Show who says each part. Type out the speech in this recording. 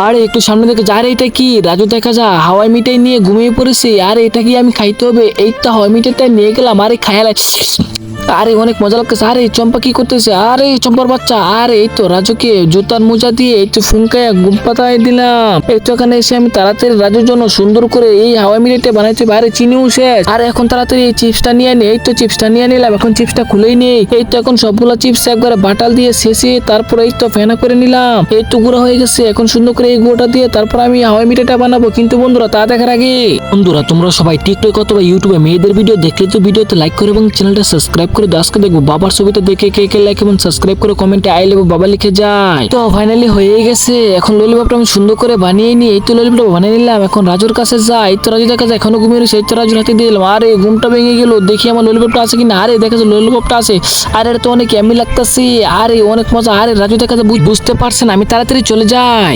Speaker 1: আরে একটু সামনে দেখে যা, আরে এটা কি? রাজু দেখা যা হাওয়াই মিঠাই নিয়ে ঘুমিয়ে পড়েছে। আরে এটা কি আমি খাইতে হবে? এইটা হাওয়াই মিঠাইটা নিয়ে গেলাম। আরে খায়ালে আরে অনেক মজা লাগতেছে। আরে চম্পা কি করতেছে? আরে চম্পার বাচ্চা। আরে এই তো রাজুকে জুতার মোজা দিয়ে এই তো ফুঙ্কায় ঘুম পাতায় দিলাম। এই তো এখানে এসে আমি তাড়াতাড়ি রাজুর জন্য সুন্দর করে এই হাওয়াই মিঠাইটা বানাইতে পারে, চিনিও শেষ। আরে এখন তাড়াতাড়ি এই চিপসটা নিয়ে নি। এই তো চিপসটা নিয়ে নিলাম, এখন চিপসটা খুলেই নেই। এই তো এখন সবগুলা চিপস একবারে বাটাল দিয়ে শেষে তারপরে এই তো ফেনা করে নিলাম। এই তো গুঁড়া হয়ে গেছে। এখন সুন্দর করে এই গুঁড়োটা দিয়ে তারপর আমি হাওয়াই মিঠাইটা বানাবো। কিন্তু বন্ধুরা তা দেখার আগে বন্ধুরা তোমরা সবাই টিকটক অথবা ইউটিউবে মেয়েদের ভিডিও দেখলে তো ভিডিওতে লাইক করে এবং চ্যানেলটা সাবস্ক্রাইব করে দাও। আজকে দেখবো বাবার ছবিটা দেখে কে কে লাইক এবং সাবস্ক্রাইব করে কমেন্টে আই লাভ বাবা লিখে যায়। তো ফাইনালি হয়ে গেছে। এখন ললিপপটা আমি সুন্দর করে বানিয়ে নিই। এই তো ললিপপটা বানিয়ে নিলাম। এখন রাজুর কাছে যাই। এই তো রাজু দেখা যায় এখনো ঘুমিয়ে রয়েছে। এই তো রাজুর হাতে দিয়ে দিলাম। আরে ঘুমটা ভেঙে গেল। দেখি আমার ললিপপটা আছে কিনা। আরে দেখা যায় ললিপপটা আছে। আরে এটা তো অনেক এমি লাগতেছে। আরে অনেক মজা। আরে রাজু দেখা যায় বুঝতে পারছেন, আমি তাড়াতাড়ি চলে যাই।